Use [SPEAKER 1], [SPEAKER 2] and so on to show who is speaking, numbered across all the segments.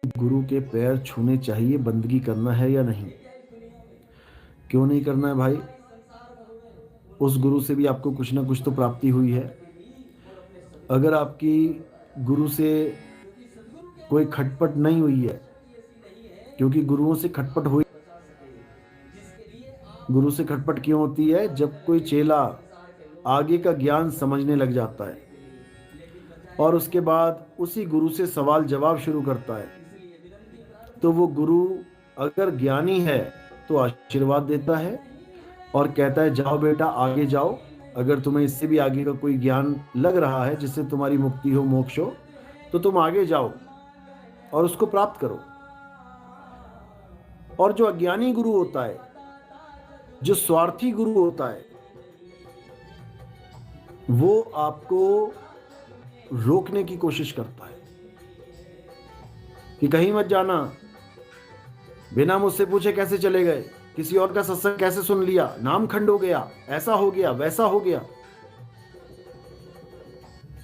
[SPEAKER 1] गुरु के पैर छूने चाहिए, बंदगी करना है या नहीं? क्यों नहीं करना है भाई? उस गुरु से भी आपको कुछ ना कुछ तो प्राप्ति हुई है। अगर आपकी गुरु से कोई खटपट नहीं हुई है, क्योंकि गुरुओं से खटपट हुई, गुरु से खटपट क्यों होती है? जब कोई चेला आगे का ज्ञान समझने लग जाता है और उसके बाद उसी गुरु से सवाल जवाब शुरू करता है, तो वो गुरु अगर ज्ञानी है तो आशीर्वाद देता है और कहता है जाओ बेटा आगे जाओ, अगर तुम्हें इससे भी आगे का कोई ज्ञान लग रहा है जिससे तुम्हारी मुक्ति हो, मोक्ष हो, तो तुम आगे जाओ और उसको प्राप्त करो। और जो अज्ञानी गुरु होता है, जो स्वार्थी गुरु होता है, वो आपको रोकने की कोशिश करता है कि कहीं मत जाना, बिना मुझसे पूछे कैसे चले गए, किसी और का सत्संग कैसे सुन लिया, नाम खंड हो गया, ऐसा हो गया, वैसा हो गया।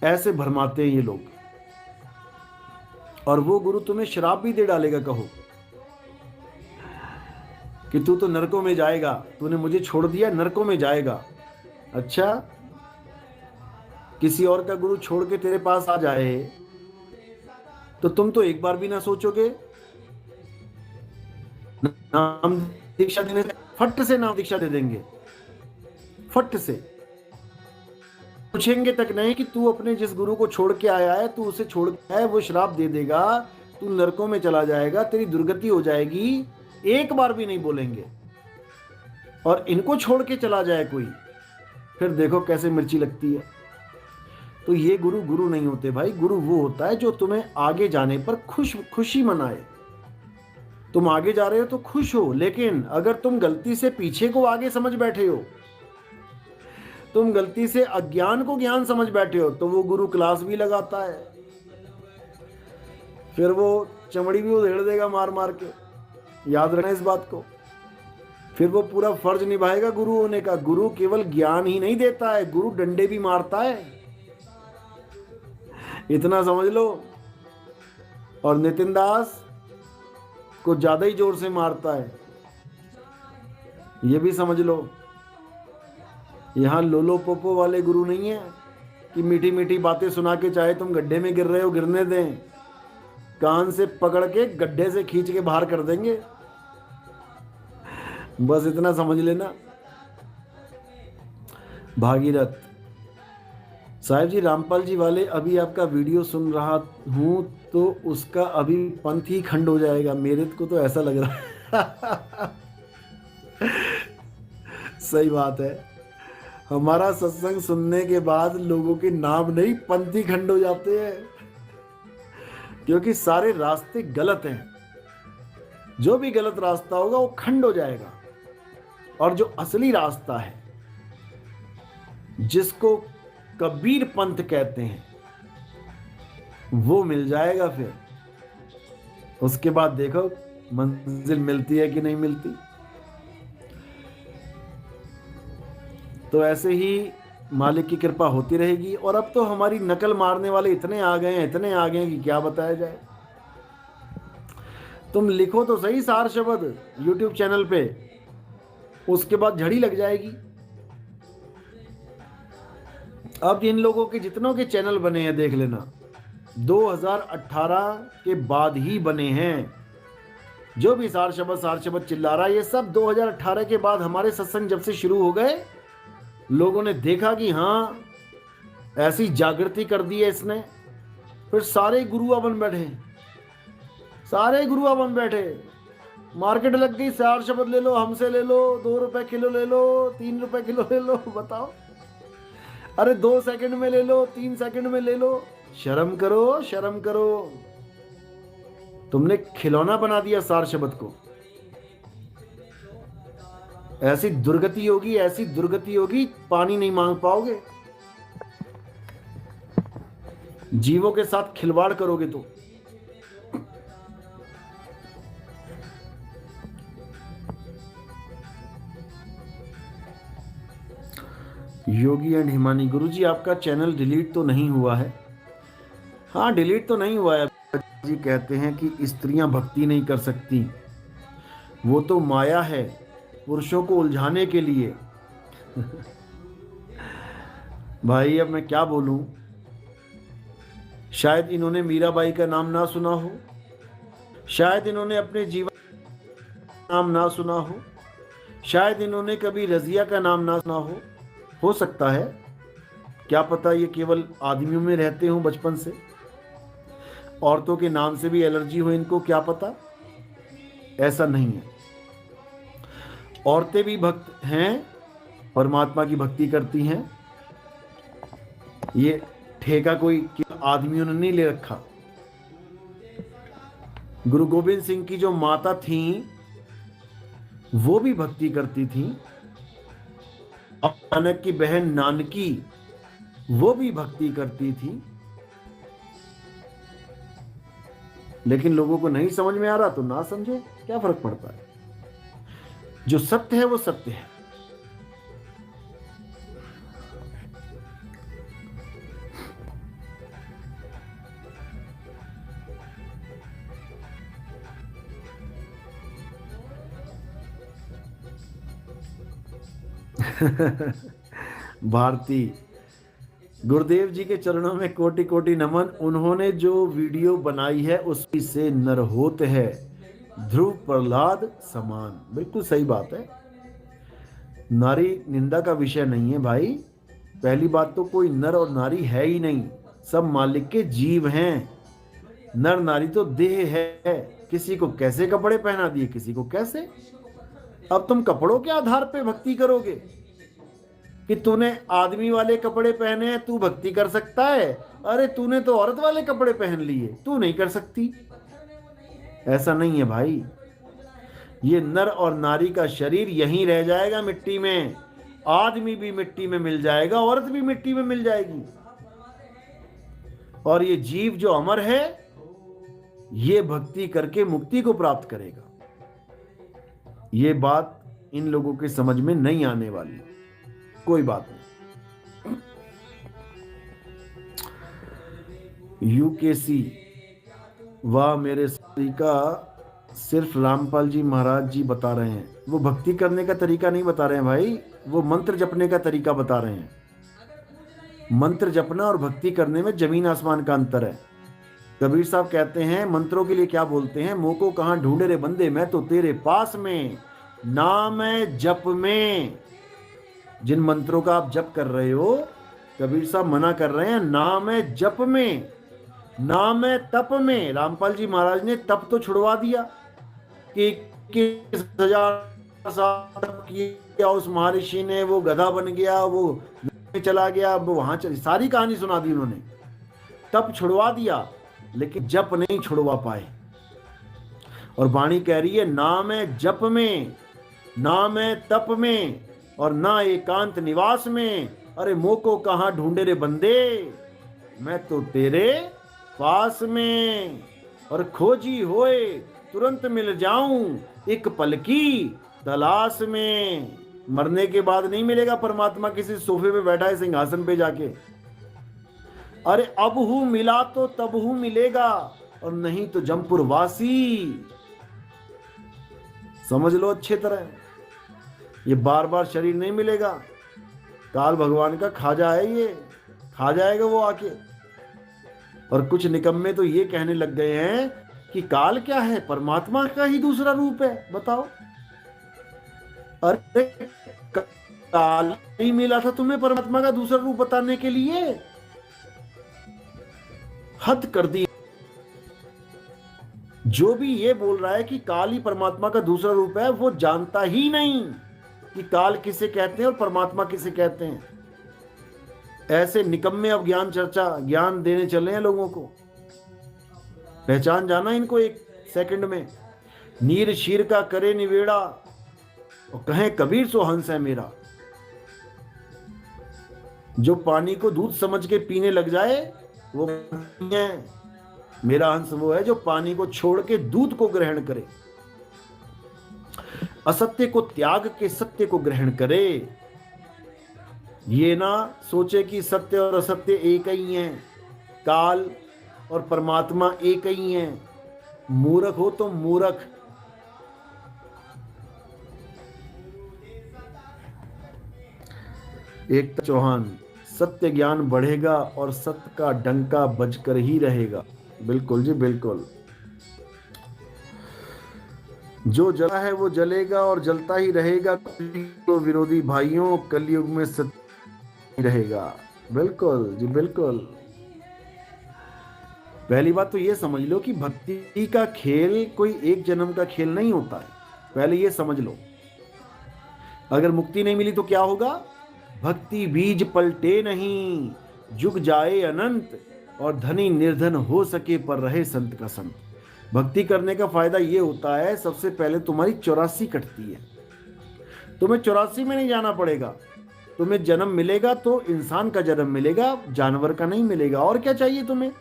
[SPEAKER 1] ऐसे भरमाते हैं ये लोग। और वो गुरु तुम्हें श्राप भी दे डालेगा, कहो कि तू तो नरकों में जाएगा, तूने मुझे छोड़ दिया, नरकों में जाएगा। अच्छा, किसी और का गुरु छोड़ के तेरे पास आ जाए तो तुम तो एक बार भी ना सोचोगे? नाम दीक्षा देने से फट से नाम दीक्षा दे देंगे, फट से। पूछेंगे तक नहीं कि तू अपने जिस गुरु को छोड़ के आया है, तू उसे छोड़ के आया है, वो श्राप दे देगा, तू नरकों में चला जाएगा, तेरी दुर्गति हो जाएगी, एक बार भी नहीं बोलेंगे। और इनको छोड़ के चला जाए कोई, फिर देखो कैसे मिर्ची लगती है। तो ये गुरु गुरु नहीं होते भाई। गुरु वो होता है जो तुम्हें आगे जाने पर खुशी मनाए। तुम आगे जा रहे हो तो खुश हो, लेकिन अगर तुम गलती से पीछे को आगे समझ बैठे हो, तुम गलती से अज्ञान को ज्ञान समझ बैठे हो, तो वो गुरु क्लास भी लगाता है, फिर वो चमड़ी भी उधेड़ देगा मार मार के। याद रखना इस बात को। फिर वो पूरा फर्ज निभाएगा गुरु होने का। गुरु केवल ज्ञान ही नहीं देता है, गुरु डंडे भी मारता है, इतना समझ लो। और नितिन दास को ज्यादा ही जोर से मारता है, ये भी समझ लो। यहां लोलो पोपो वाले गुरु नहीं है कि मीठी मीठी बातें सुना के चाहे तुम गड्ढे में गिर रहे हो गिरने दें, कान से पकड़ के गड्ढे से खींच के बाहर कर देंगे। बस इतना समझ लेना। भागीरथ साहिब जी, रामपाल जी वाले अभी आपका वीडियो सुन रहा हूं तो उसका अभी पंथ ही खंड हो जाएगा, मेरे को तो ऐसा लग रहा है। सही बात है। हमारा सत्संग सुनने के बाद लोगों के नाम नहीं, पंथी खंड हो जाते हैं, क्योंकि सारे रास्ते गलत हैं। जो भी गलत रास्ता होगा वो खंड हो जाएगा, और जो असली रास्ता है, जिसको कबीर पंथ कहते हैं, वो मिल जाएगा। फिर उसके बाद देखो मंजिल मिलती है कि नहीं मिलती। तो ऐसे ही मालिक की कृपा होती रहेगी। और अब तो हमारी नकल मारने वाले इतने आ गए हैं, इतने आ गए हैं कि क्या बताया जाए। तुम लिखो तो सही सार शब्द YouTube चैनल पे, उसके बाद झड़ी लग जाएगी। अब इन लोगों के जितनों के चैनल बने हैं देख लेना, 2018 के बाद ही बने हैं। जो भी सार शब्द चिल्ला रहा है, ये सब 2018 के बाद हमारे सत्संग जब से शुरू हो गए, लोगों ने देखा कि हाँ ऐसी जागृति कर दी है इसने, फिर सारे गुरुआ बन बैठे, सारे गुरुआ बन बैठे। मार्केट लग गई, सार शब्द ले लो, हमसे ले लो, 2 रुपए किलो ले लो, 3 रुपए किलो ले लो। बताओ, अरे 2 सेकंड में ले लो, 3 सेकंड में ले लो। शर्म करो, शर्म करो। तुमने खिलौना बना दिया सार शब्द को। ऐसी दुर्गति होगी, ऐसी दुर्गति होगी, पानी नहीं मांग पाओगे। जीवों के साथ खिलवाड़ करोगे तो। योगी एंड हिमानी, गुरुजी आपका चैनल डिलीट तो नहीं हुआ है? हाँ, डिलीट तो नहीं हुआ है, जी कहते हैं कि स्त्रियां भक्ति नहीं कर सकती, वो तो माया है पुरुषों को उलझाने के लिए। भाई अब मैं क्या बोलूं, शायद इन्होंने मीराबाई का नाम ना सुना हो, शायद इन्होंने अपने जीवन का नाम ना सुना हो, शायद इन्होंने कभी रजिया का नाम ना सुना हो सकता है। क्या पता ये केवल आदमियों में रहते हों बचपन से, औरतों के नाम से भी एलर्जी हो इनको, क्या पता। ऐसा नहीं है, औरतें भी भक्त हैं, परमात्मा की भक्ति करती हैं। ये ठेका कोई आदमियों ने नहीं ले रखा। गुरु गोविंद सिंह की जो माता थी वो भी भक्ति करती थी, और नानक की बहन नानकी वो भी भक्ति करती थी, लेकिन लोगों को नहीं समझ में आ रहा तो ना समझे, क्या फर्क पड़ता है। जो सत्य है वो सत्य है। भारती, गुरुदेव जी के चरणों में कोटि कोटि नमन। उन्होंने जो वीडियो बनाई है उसकी से नर होत है ध्रुव प्रहलाद समान। बिल्कुल सही बात है, नारी निंदा का विषय नहीं है भाई। पहली बात तो कोई नर और नारी है ही नहीं, सब मालिक के जीव हैं। नर नारी तो देह है, किसी को कैसे कपड़े पहना दिए, किसी को कैसे। अब तुम कपड़ों के आधार पे भक्ति करोगे कि तूने आदमी वाले कपड़े पहने हैं तू भक्ति कर सकता है, अरे तूने तो औरत वाले कपड़े पहन लिए तू नहीं कर सकती। ऐसा नहीं है भाई। ये नर और नारी का शरीर यहीं रह जाएगा मिट्टी में, आदमी भी मिट्टी में मिल जाएगा, औरत भी मिट्टी में मिल जाएगी, और ये जीव जो अमर है ये भक्ति करके मुक्ति को प्राप्त करेगा। ये बात इन लोगों के समझ में नहीं आने वाली, कोई बात नहीं। यूकेसी, वाह मेरे तरीका सिर्फ रामपाल जी महाराज जी बता रहे हैं। वो भक्ति करने का तरीका नहीं बता रहे हैं भाई, वो मंत्र जपने का तरीका बता रहे हैं। मंत्र जपना और भक्ति करने में जमीन आसमान का अंतर है। कबीर साहब कहते हैं मंत्रों के लिए क्या बोलते हैं, मोह को कहां ढूंढे रे बंदे, मैं तो तेरे पास में, नाम है जप में। जिन मंत्रों का आप जप कर रहे हो कबीर साहब मना कर रहे हैं, नाम है जप में, नाम है तप में। रामपाल जी महाराज ने तप तो छुड़वा दिया कि 21,000 साल तप किया उस महर्षि ने, वो गधा बन गया, वो चला गया, वो वहां सारी कहानी सुना दी उन्होंने। तप छुड़वा दिया लेकिन जप नहीं छुड़वा पाए। और वाणी कह रही है नाम है जप में, नाम है तप में, और ना एकांत निवास में। अरे मोह को कहां ढूंढे रे बंदे, मैं तो तेरे पास में, और खोजी होए तुरंत मिल जाऊं, एक पल की तलाश में। मरने के बाद नहीं मिलेगा परमात्मा किसी सोफे पे बैठा है सिंहासन पे जाके। अरे अब हूं मिला तो तब हूं मिलेगा, और नहीं तो जमपुर वासी। समझ लो अच्छे तरह, ये बार बार शरीर नहीं मिलेगा। काल भगवान का खाजा है, ये खा जाएगा वो आके। और कुछ निकम्मे तो ये कहने लग गए हैं कि काल क्या है, परमात्मा का ही दूसरा रूप है। बताओ, अरे काल नहीं मिला था तुम्हें परमात्मा का दूसरा रूप बताने के लिए? हद कर दी। जो भी ये बोल रहा है कि काल ही परमात्मा का दूसरा रूप है, वो जानता ही नहीं कि काल किसे कहते हैं और परमात्मा किसे कहते हैं। ऐसे निकम्मे अब ज्ञान देने चले हैं लोगों को। पहचान जाना इनको एक सेकंड में। नीर शीर का करे निवेड़ा, और कहें कबीर सो हंस है मेरा। जो पानी को दूध समझ के पीने लग जाए वो नहीं है मेरा हंस। वो है जो पानी को छोड़ के दूध को ग्रहण करे, असत्य को त्याग के सत्य को ग्रहण करे। ये ना सोचे कि सत्य और असत्य एक ही हैं। काल और परमात्मा एक ही है। मूर्ख हो तो मूर्ख। एकता चौहान, सत्य ज्ञान बढ़ेगा और सत्य का डंका बजकर ही रहेगा। बिल्कुल जी बिल्कुल। जो जला है वो जलेगा और जलता ही रहेगा। तो विरोधी भाइयों, कलयुग में सत्य रहेगा। बिल्कुल जी बिल्कुल। पहली बात तो ये समझ लो कि भक्ति का खेल कोई एक जन्म का खेल नहीं होता है। पहले ये समझ लो। अगर मुक्ति नहीं मिली तो क्या होगा? भक्ति बीज पलटे नहीं, जुग जाए अनंत, और धनी निर्धन हो सके पर रहे संत का संत। भक्ति करने का फायदा ये होता है, सबसे पहले तुम्हारी 84 कटती है। तुम्हें 84 में नहीं जाना पड़ेगा। तुम्हें जन्म मिलेगा तो इंसान का जन्म मिलेगा, जानवर का नहीं मिलेगा। और क्या चाहिए तुम्हें?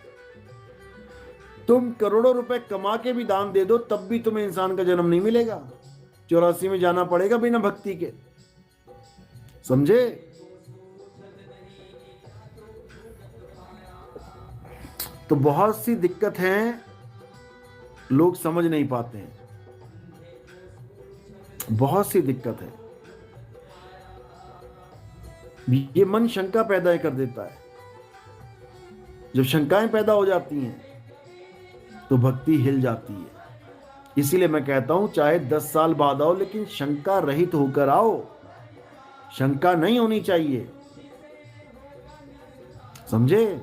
[SPEAKER 1] तुम करोड़ों रुपए कमा के भी दान दे दो, तब भी तुम्हें इंसान का जन्म नहीं मिलेगा। 84 में जाना पड़ेगा बिना भक्ति के। समझे? तो बहुत सी दिक्कत हैं, लोग समझ नहीं पाते हैं। बहुत सी दिक्कत है। ये मन शंका पैदा कर देता है। जब शंकाएं पैदा हो जाती हैं तो भक्ति हिल जाती है। इसीलिए मैं कहता हूं, चाहे 10 साल बाद आओ, लेकिन शंका रहित होकर आओ। शंका नहीं होनी चाहिए। समझे?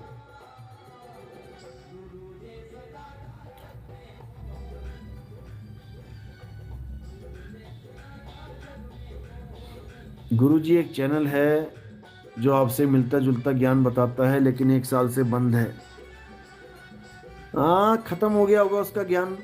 [SPEAKER 1] गुरुजी एक चैनल है जो आपसे मिलता जुलता ज्ञान बताता है, लेकिन 1 साल से बंद है। हाँ, खत्म हो गया होगा उसका ज्ञान।